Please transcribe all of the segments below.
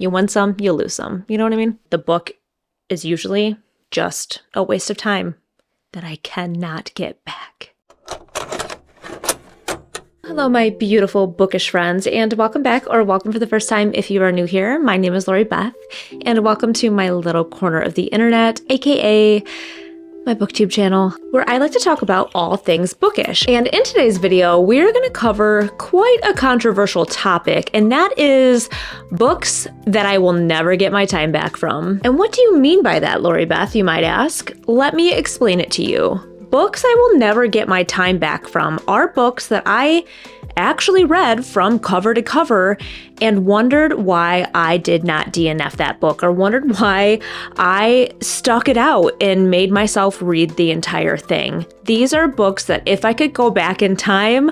You win some, you lose some. You know what I mean? The book is usually just a waste of time that I cannot get back. Hello, my beautiful bookish friends, and welcome back, or welcome for the first time if you are new here. My name is Lori Beth, and welcome to my little corner of the internet, aka my booktube channel, where I like to talk about all things bookish. And in today's video, we're going to cover quite a controversial topic, and that is books that I will never get my time back from. And what do you mean by that, Lori Beth, you might ask? Let me explain it to you. Books I will never get my time back from are books that I actually read from cover to cover and wondered why I did not DNF that book, or wondered why I stuck it out and made myself read the entire thing. These are books that if I could go back in time,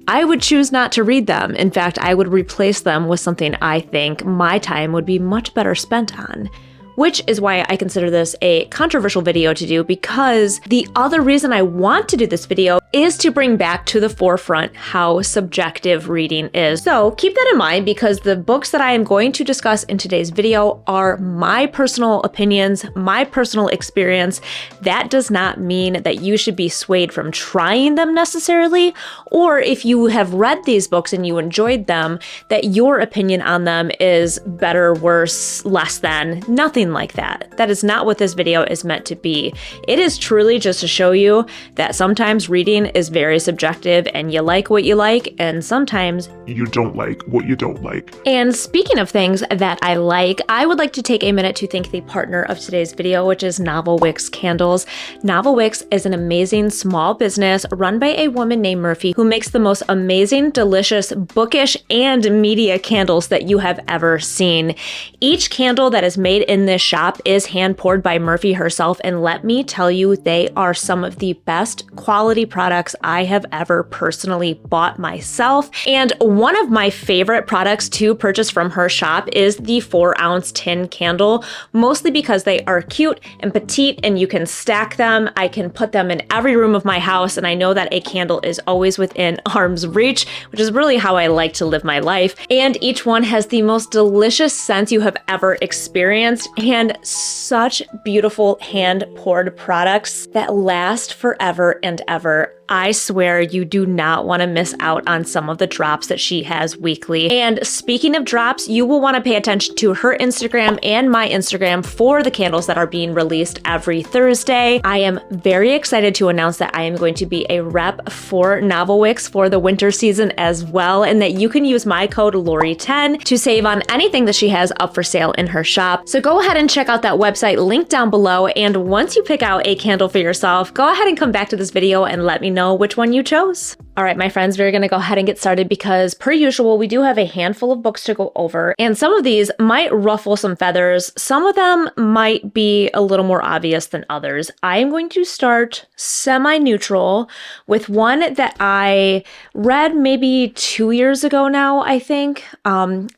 I would choose not to read them. In fact, I would replace them with something I think my time would be much better spent on. Which is why I consider this a controversial video to do, because the other reason I want to do this video is to bring back to the forefront how subjective reading is. So keep that in mind, because the books that I am going to discuss in today's video are my personal opinions, my personal experience. That does not mean that you should be swayed from trying them necessarily, or if you have read these books and you enjoyed them, that your opinion on them is better, worse, less than. Nothing like that. That is not what this video is meant to be. It is truly just to show you that sometimes reading is very subjective and you like what you like, and sometimes you don't like what you don't like. And speaking of things that I like, I would like to take a minute to thank the partner of today's video, which is Novelwicks Candles. Novelwicks is an amazing small business run by a woman named Murphy who makes the most amazing, delicious, bookish, and media candles that you have ever seen. Each candle that is made in this shop is hand poured by Murphy herself, and let me tell you, they are some of the best quality products I have ever personally bought myself. And one of my favorite products to purchase from her shop is the 4-ounce tin candle, mostly because they are cute and petite and you can stack them. I can put them in every room of my house, and I know that a candle is always within arm's reach, which is really how I like to live my life. And each one has the most delicious scents you have ever experienced, and such beautiful hand-poured products that last forever and ever. I swear you do not want to miss out on some of the drops that she has weekly. And speaking of drops, you will want to pay attention to her Instagram and my Instagram for the candles that are being released every Thursday. I am very excited to announce that I am going to be a rep for Novelwicks for the winter season as well, and that you can use my code LORI10 to save on anything that she has up for sale in her shop. So go ahead and check out that website link down below, and once you pick out a candle for yourself, go ahead and come back to this video and let me know which one you chose. All right, my friends, we're gonna go ahead and get started because per usual, we do have a handful of books to go over, and some of these might ruffle some feathers. Some of them might be a little more obvious than others. I am going to start semi-neutral with one that I read maybe 2 years ago now, I think,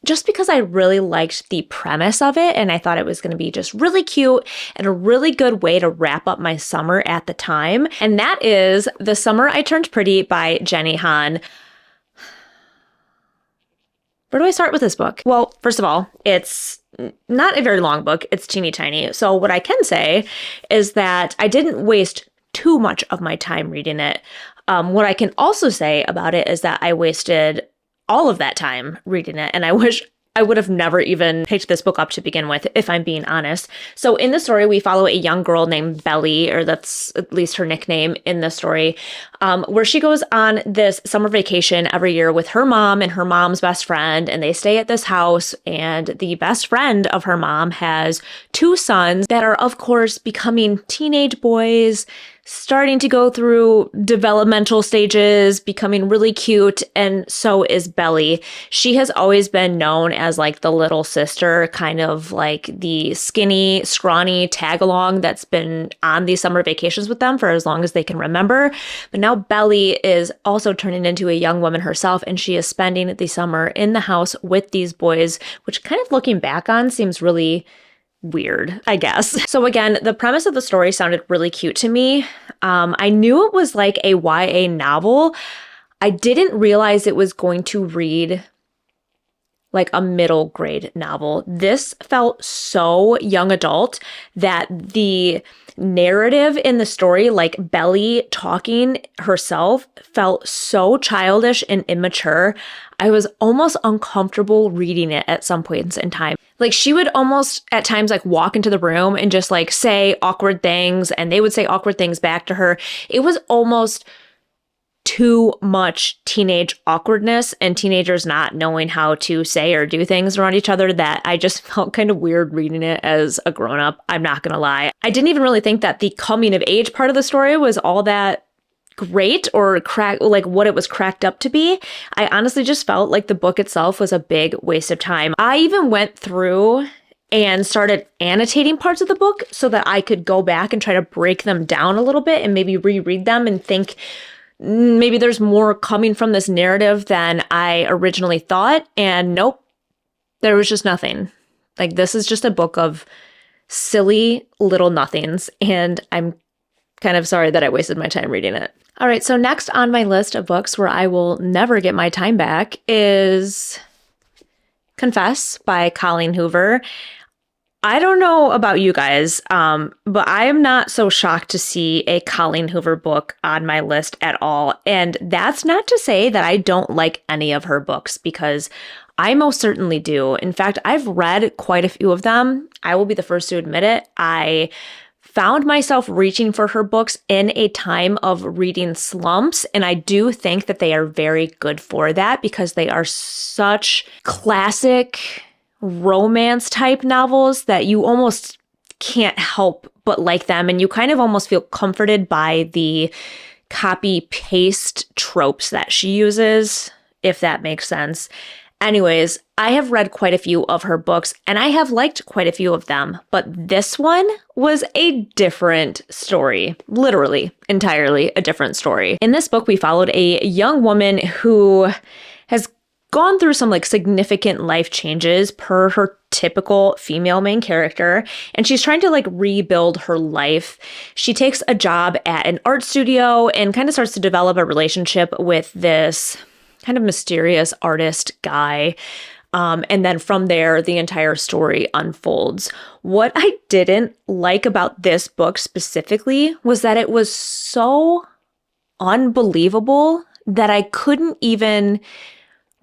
just because I really liked the premise of it, and I thought it was gonna be just really cute and a really good way to wrap up my summer at the time, and that is The Summer I Turned Pretty by Jenny Han. Where do I start with this book? Well, first of all, it's not a very long book. It's teeny tiny. So what I can say is that I didn't waste too much of my time reading it. What I can also say about it is that I wasted all of that time reading it, and I wish I would have never even picked this book up to begin with, if I'm being honest. So in the story, we follow a young girl named Belly, or that's at least her nickname in the story, where she goes on this summer vacation every year with her mom and her mom's best friend, and they stay at this house, and the best friend of her mom has 2 sons that are, of course, becoming teenage boys, starting to go through developmental stages, becoming really cute, and so is Belly. She has always been known as like the little sister, kind of like the skinny, scrawny tag-along that's been on these summer vacations with them for as long as they can remember. But now Belly is also turning into a young woman herself, and she is spending the summer in the house with these boys, which kind of looking back on seems really weird, I guess. So again, the premise of the story sounded really cute to me. I knew it was like a YA novel. I didn't realize it was going to read like a middle grade novel. This felt so young adult that the narrative in the story, like Belly talking herself, felt so childish and immature. I was almost uncomfortable reading it at some points in time. Like she would almost at times like walk into the room and just like say awkward things, and they would say awkward things back to her. It was almost too much teenage awkwardness and teenagers not knowing how to say or do things around each other that I just felt kind of weird reading it as a grown-up. I'm not gonna lie. I didn't even really think that the coming of age part of the story was all that great or like what it was cracked up to be. I honestly just felt like the book itself was a big waste of time. I even went through and started annotating parts of the book so that I could go back and try to break them down a little bit and maybe reread them and think maybe there's more coming from this narrative than I originally thought. And nope, there was just nothing. Like this is just a book of silly little nothings. And I'm kind of sorry that I wasted my time reading it. All right, so next on my list of books where I will never get my time back is Confess by Colleen Hoover. I don't know about you guys, but I am not so shocked to see a Colleen Hoover book on my list at all. And that's not to say that I don't like any of her books, because I most certainly do. In fact, I've read quite a few of them. I will be the first to admit it. I found myself reaching for her books in a time of reading slumps, and I do think that they are very good for that because they are such classic romance type novels that you almost can't help but like them, and you kind of almost feel comforted by the copy paste tropes that she uses, if that makes sense. Anyways, I have read quite a few of her books and I have liked quite a few of them, but this one was a different story, literally entirely a different story. In this book, we followed a young woman who has gone through some like significant life changes per her typical female main character, and she's trying to like rebuild her life. She takes a job at an art studio and kind of starts to develop a relationship with this kind of mysterious artist guy. And then from there, the entire story unfolds. What I didn't like about this book specifically was that it was so unbelievable that I couldn't even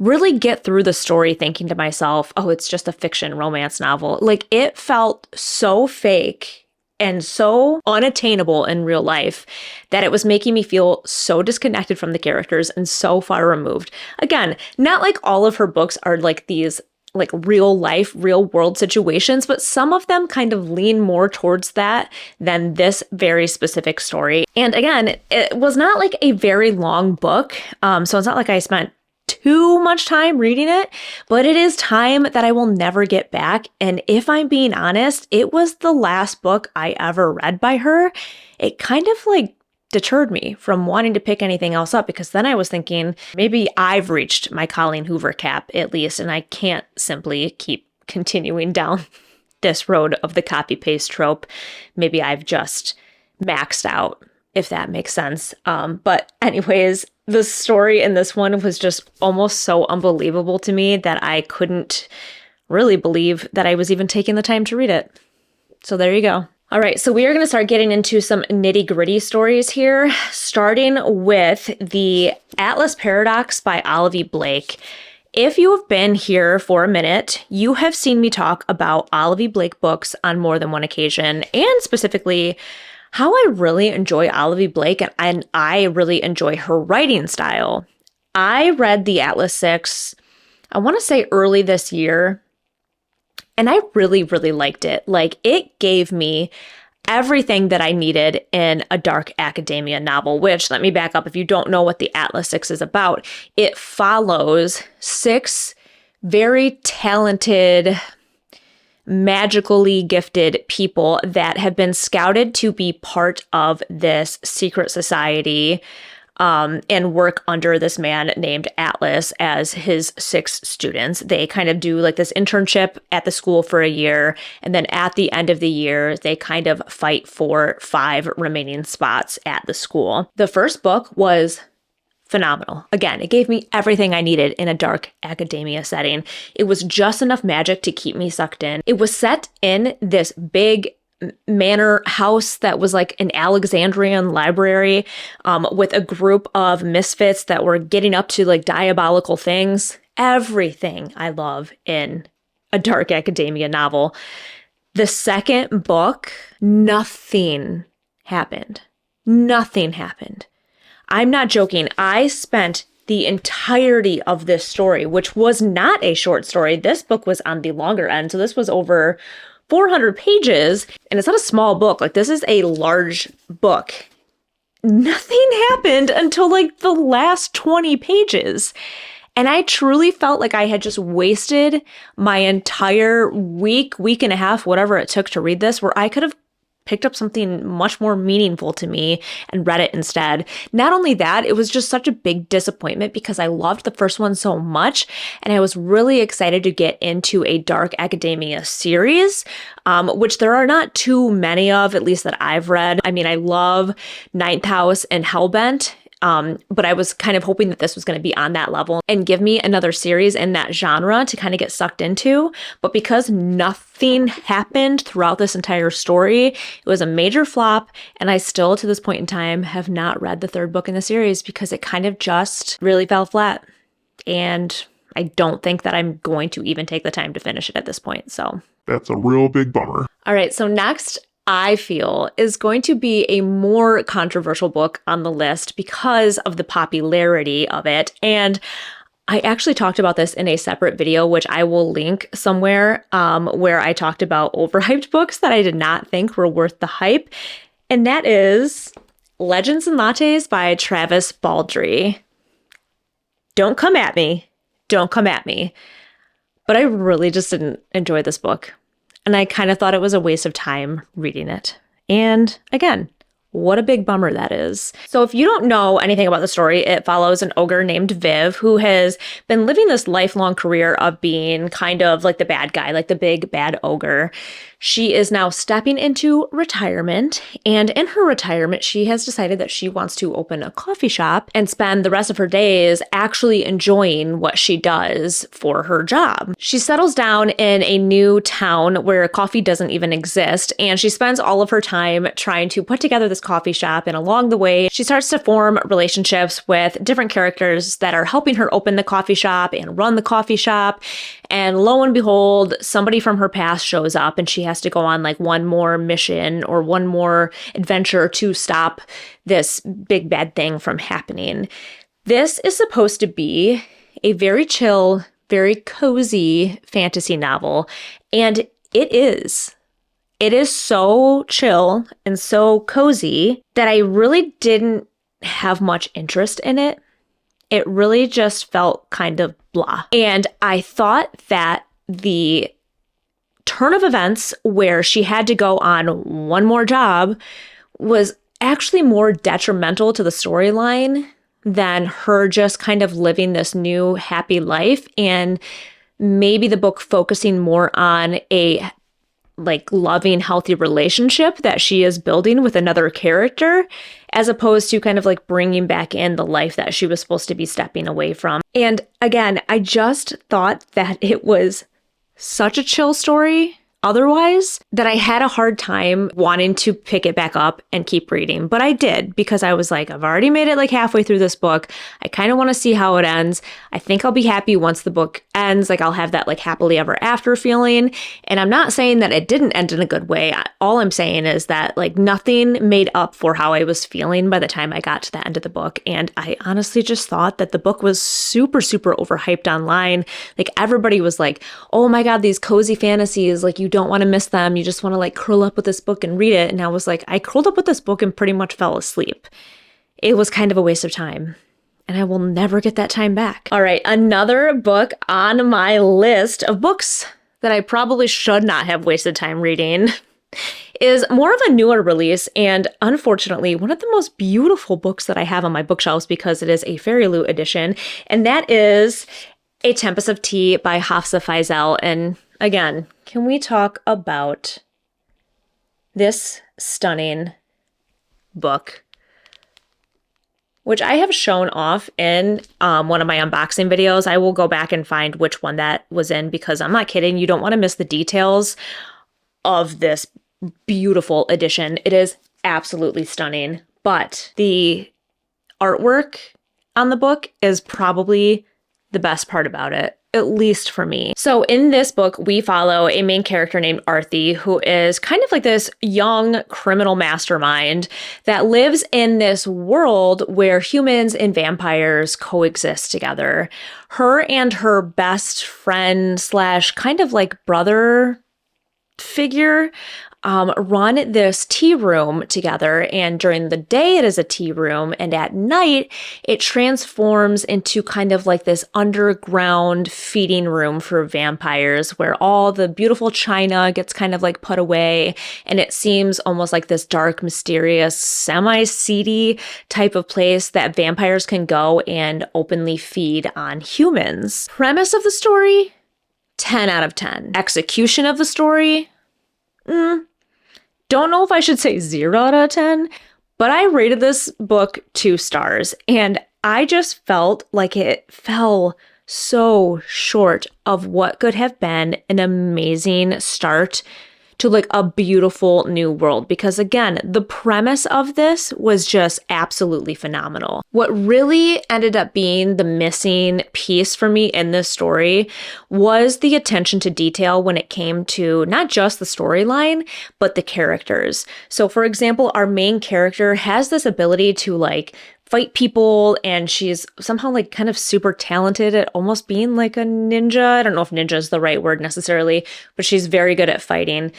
really get through the story thinking to myself, oh, it's just a fiction romance novel. Like it felt so fake and so unattainable in real life that it was making me feel so disconnected from the characters and so far removed. Again, not like all of her books are like these like real life, real world situations, but some of them kind of lean more towards that than this very specific story. And again, it was not like a very long book. So it's not like I spent too much time reading it, but it is time that I will never get back. And if I'm being honest, it was the last book I ever read by her. It kind of like deterred me from wanting to pick anything else up, because then I was thinking maybe I've reached my Colleen Hoover cap at least, and I can't simply keep continuing down this road of the copy paste trope. Maybe I've just maxed out, if that makes sense. But anyways, the story in this one was just almost so unbelievable to me that I couldn't really believe that I was even taking the time to read it. So there you go. All right, so we are going to start getting into some nitty-gritty stories here, starting with the Atlas Paradox by Olivia Blake. If you have been here for a minute, you have seen me talk about Olivia Blake books on more than one occasion, and specifically how I really enjoy Olivia Blake, and I really enjoy her writing style. I read the Atlas 6, I want to say early this year, and I really, really liked it. Like, it gave me everything that I needed in a dark academia novel, which, let me back up, if you don't know what the Atlas 6 is about, it follows 6 very talented, magically gifted people that have been scouted to be part of this secret society and work under this man named Atlas as his 6 students. They kind of do like this internship at the school for a year, and then at the end of the year, they kind of fight for 5 remaining spots at the school. The first book was phenomenal. Again, it gave me everything I needed in a dark academia setting. It was just enough magic to keep me sucked in. It was set in this big manor house that was like an Alexandrian library, with a group of misfits that were getting up to like diabolical things. Everything I love in a dark academia novel. The second book, nothing happened. Nothing happened. I'm not joking. I spent the entirety of this story, which was not a short story. This book was on the longer end. So this was over 400 pages, and it's not a small book. Like, this is a large book. Nothing happened until like the last 20 pages. And I truly felt like I had just wasted my entire week and a half, whatever it took to read this, where I could have picked up something much more meaningful to me and read it instead. Not only that, it was just such a big disappointment because I loved the first one so much, and I was really excited to get into a dark academia series, which there are not too many of, at least that I've read. I mean, I love Ninth House and Hellbent, but I was kind of hoping that this was going to be on that level and give me another series in that genre to kind of get sucked into. But because nothing happened throughout this entire story, it was a major flop. And I still, to this point in time, have not read the third book in the series because it kind of just really fell flat. And I don't think that I'm going to even take the time to finish it at this point. So That's a real big bummer. all right, so next, I feel, is going to be a more controversial book on the list because of the popularity of it. And I actually talked about this in a separate video, which I will link somewhere, where I talked about overhyped books that I did not think were worth the hype. And that is Legends and Lattes by Travis Baldree. Don't come at me. Don't come at me. But I really just didn't enjoy this book. And I kind of thought it was a waste of time reading it. And again, what a big bummer that is. So if you don't know anything about the story, it follows an ogre named Viv who has been living this lifelong career of being kind of like the bad guy, like the big bad ogre. She is now stepping into retirement, and in her retirement, she has decided that she wants to open a coffee shop and spend the rest of her days actually enjoying what she does for her job. She settles down in a new town where coffee doesn't even exist, and she spends all of her time trying to put together this coffee shop, and along the way, she starts to form relationships with different characters that are helping her open the coffee shop and run the coffee shop. And lo and behold, somebody from her past shows up, and she has to go on like one more mission or one more adventure to stop this big bad thing from happening. This is supposed to be a very chill, very cozy fantasy novel, and it is. It is so chill and so cozy that I really didn't have much interest in it. It really just felt kind of blah. And I thought that the turn of events where she had to go on one more job was actually more detrimental to the storyline than her just kind of living this new happy life, and maybe the book focusing more on a like loving, healthy relationship that she is building with another character, as opposed to kind of like bringing back in the life that she was supposed to be stepping away from. And again, I just thought that it was such a chill story otherwise that I had a hard time wanting to pick it back up and keep reading. But I did, because I was like, I've already made it like halfway through this book. I kind of want to see how it ends. I think I'll be happy once the book ends. Like, I'll have that like happily ever after feeling. And I'm not saying that it didn't end in a good way. All I'm saying is that like nothing made up for how I was feeling by the time I got to the end of the book. And I honestly just thought that the book was super, super overhyped online. Like, everybody was like, oh my God, these cozy fantasies, like, you don't want to miss them. You just want to like curl up with this book and read it. And I was like, I curled up with this book and pretty much fell asleep. It was kind of a waste of time, and I will never get that time back. All right, another book on my list of books that I probably should not have wasted time reading is more of a newer release, and unfortunately, one of the most beautiful books that I have on my bookshelves because it is a Fairy Loot edition, and that is A Tempest of Tea by Hafsa Faizal. And again, can we talk about this stunning book? which I have shown off in one of my unboxing videos. I will go back and find which one that was in because I'm not kidding. You don't want to miss the details of this beautiful edition. It is absolutely stunning, but the artwork on the book is probably the best part about it, at least for me. So in this book, we follow a main character named Arthi, who is kind of like this young criminal mastermind that lives in this world where humans and vampires coexist together. Her and her best friend slash kind of like brother figure run this tea room together, and during the day it is a tea room, and at night it transforms into kind of like this underground feeding room for vampires where all the beautiful china gets kind of like put away, and it seems almost like this dark, mysterious, semi-seedy type of place that vampires can go and openly feed on humans. Premise of the story, 10 out of 10. Execution of the story, don't know if I should say 0 out of 10, but I rated this book 2 stars, and I just felt like it fell so short of what could have been an amazing start to like a beautiful new world. Because again, the premise of this was just absolutely phenomenal. What really ended up being the missing piece for me in this story was the attention to detail when it came to not just the storyline, but the characters. So for example, our main character has this ability to like fight people, and she's somehow like kind of super talented at almost being like a ninja. I don't know if ninja is the right word necessarily, but she's very good at fighting.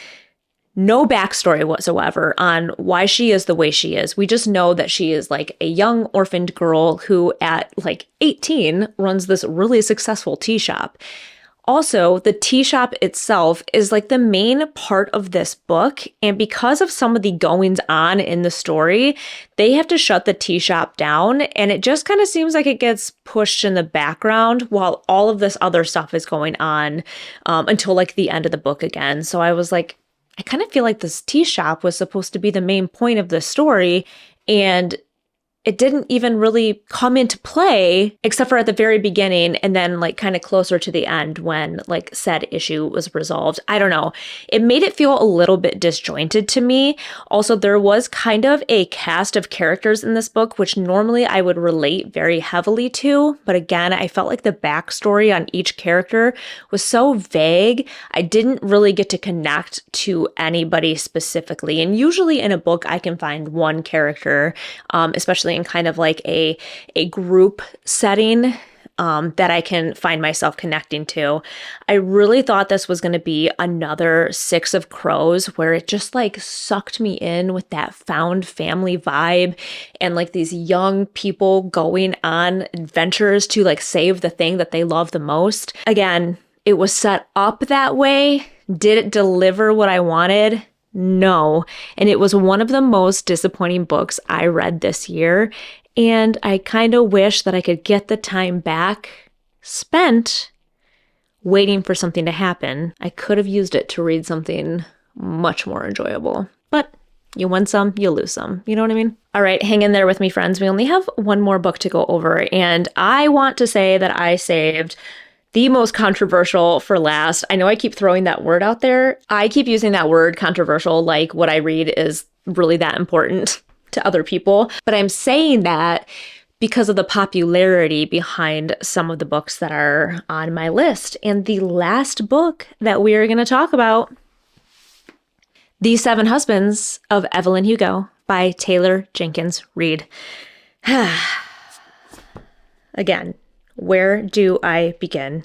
No backstory whatsoever on why she is the way she is. We just know that she is like a young orphaned girl who at like 18 runs this really successful tea shop. Also, the tea shop itself is like the main part of this book, and because of some of the goings on in the story, they have to shut the tea shop down, and it just kind of seems like it gets pushed in the background while all of this other stuff is going on until like the end of the book again. So I was like, I kind of feel like this tea shop was supposed to be the main point of the story, and it didn't even really come into play except for at the very beginning and then like kind of closer to the end when like said issue was resolved. I don't know. It made it feel a little bit disjointed to me. Also, there was kind of a cast of characters in this book, which normally I would relate very heavily to. But again, I felt like the backstory on each character was so vague. I didn't really get to connect to anybody specifically. And usually in a book, I can find one character, especially in kind of like a group setting that I can find myself connecting to. I really thought this was going to be another Six of Crows where it just like sucked me in with that found family vibe and like these young people going on adventures to like save the thing that they love the most. Again, it was set up that way. Did it deliver what I wanted? No. And it was one of the most disappointing books I read this year. And I kind of wish that I could get the time back spent waiting for something to happen. I could have used it to read something much more enjoyable. But you win some, you lose some. You know what I mean? All right, hang in there with me, friends. We only have one more book to go over. And I want to say that I saved the most controversial for last. I know I keep throwing that word out there. I keep using that word controversial like what I read is really that important to other people. But I'm saying that because of the popularity behind some of the books that are on my list. And the last book that we are going to talk about, The Seven Husbands of Evelyn Hugo by Taylor Jenkins Reid. Again, where do I begin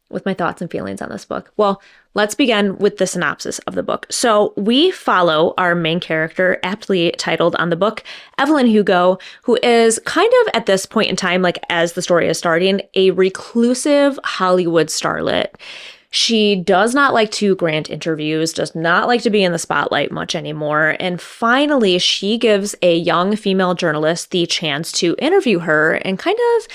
with my thoughts and feelings on this book? Well, let's begin with the synopsis of the book. So we follow our main character, aptly titled on the book, Evelyn Hugo, who is kind of at this point in time, like as the story is starting, a reclusive Hollywood starlet. She does not like to grant interviews, does not like to be in the spotlight much anymore. And finally, she gives a young female journalist the chance to interview her and kind of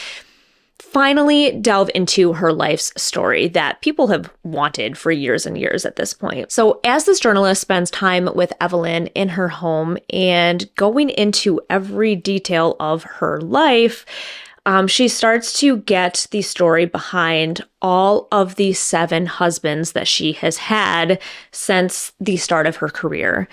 finally delve into her life's story that people have wanted for years and years at this point. So as this journalist spends time with Evelyn in her home and going into every detail of her life, she starts to get the story behind all of the 7 husbands that she has had since the start of her career.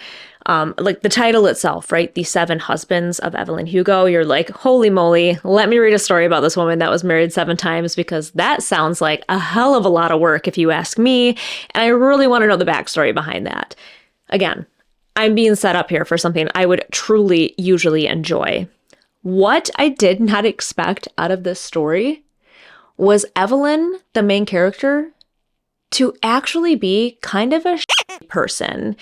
Like the title itself, right? The 7 husbands of Evelyn Hugo. You're like, holy moly, let me read a story about this woman that was married 7 times, because that sounds like a hell of a lot of work if you ask me. And I really want to know the backstory behind that. Again, I'm being set up here for something I would truly usually enjoy. What I did not expect out of this story was Evelyn, the main character, to actually be kind of a person.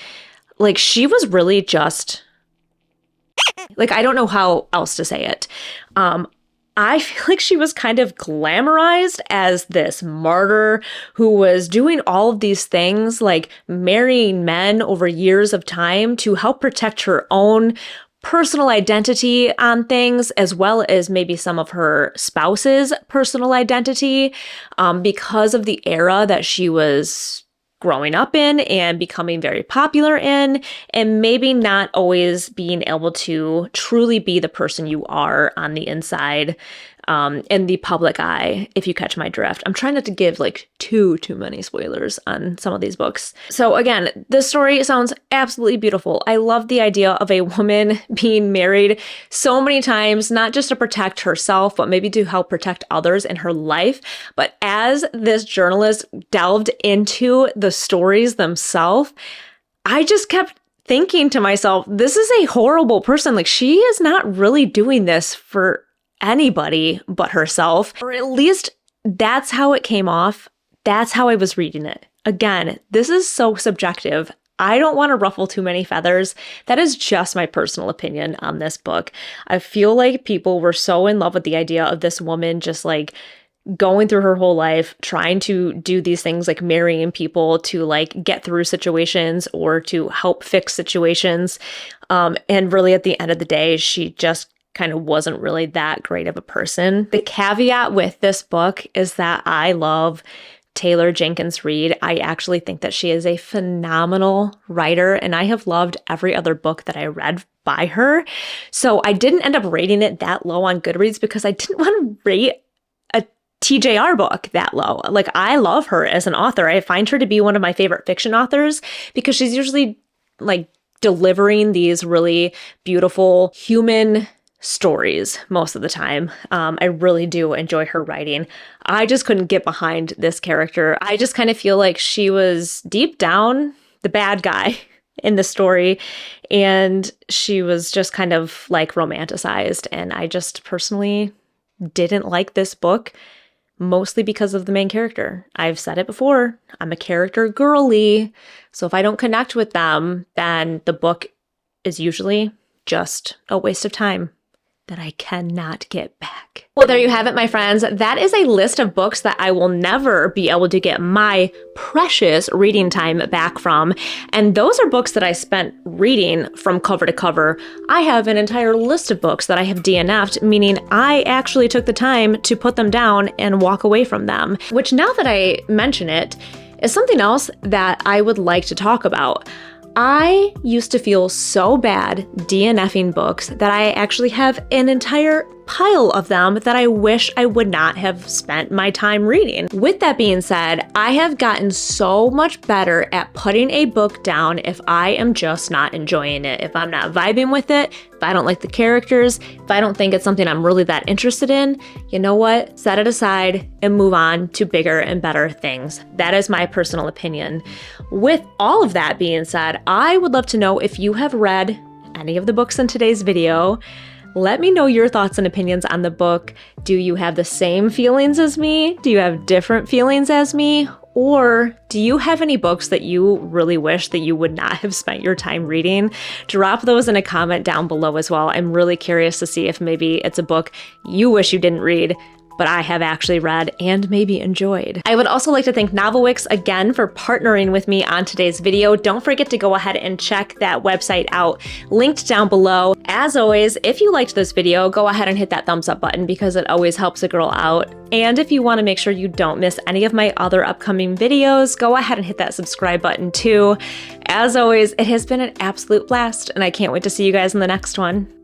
Like, she was really just, like, I don't know how else to say it. I feel like she was kind of glamorized as this martyr who was doing all of these things, like marrying men over years of time to help protect her own personal identity on things, as well as maybe some of her spouse's personal identity, because of the era that she was growing up in and becoming very popular in, and maybe not always being able to truly be the person you are on the inside, in the public eye, if you catch my drift. I'm trying not to give like too many spoilers on some of these books. So again, this story sounds absolutely beautiful. I love the idea of a woman being married so many times, not just to protect herself, but maybe to help protect others in her life. But as this journalist delved into the stories themselves, I just kept thinking to myself, this is a horrible person. Like, she is not really doing this for anybody but herself, or at least that's how it came off. That's how I was reading it. Again, this is so subjective. I don't want to ruffle too many feathers. That is just my personal opinion on this book. I feel like people were so in love with the idea of this woman just like going through her whole life, trying to do these things like marrying people to like get through situations or to help fix situations. And really at the end of the day, she just kind of wasn't really that great of a person. The caveat with this book is that I love Taylor Jenkins Reid. I actually think that she is a phenomenal writer, and I have loved every other book that I read by her. So I didn't end up rating it that low on Goodreads because I didn't want to rate a TJR book that low. Like, I love her as an author. I find her to be one of my favorite fiction authors because she's usually like delivering these really beautiful human stories most of the time. I really do enjoy her writing. I just couldn't get behind this character. I just kind of feel like she was deep down the bad guy in the story, and she was just kind of like romanticized. And I just personally didn't like this book, mostly because of the main character. I've said it before, I'm a character girly. So if I don't connect with them, then the book is usually just a waste of time that I cannot get back. Well, there you have it, my friends. That is a list of books that I will never be able to get my precious reading time back from. And those are books that I spent reading from cover to cover. I have an entire list of books that I have DNF'd, meaning I actually took the time to put them down and walk away from them, which, now that I mention it, is something else that I would like to talk about. I used to feel so bad DNFing books that I actually have an entire pile of them that I wish I would not have spent my time reading. With that being said, I have gotten so much better at putting a book down if I am just not enjoying it, if I'm not vibing with it, if I don't like the characters, if I don't think it's something I'm really that interested in. You know what? Set it aside and move on to bigger and better things. That is my personal opinion. With all of that being said, I would love to know if you have read any of the books in today's video. Let me know your thoughts and opinions on the book. Do you have the same feelings as me? Do you have different feelings as me? Or do you have any books that you really wish that you would not have spent your time reading? Drop those in a comment down below as well. I'm really curious to see if maybe it's a book you wish you didn't read, but I have actually read and maybe enjoyed. I would also like to thank Novelwicks again for partnering with me on today's video. Don't forget to go ahead and check that website out, linked down below. As always, if you liked this video, go ahead and hit that thumbs up button because it always helps a girl out. And if you want to make sure you don't miss any of my other upcoming videos, go ahead and hit that subscribe button too. As always, it has been an absolute blast, and I can't wait to see you guys in the next one.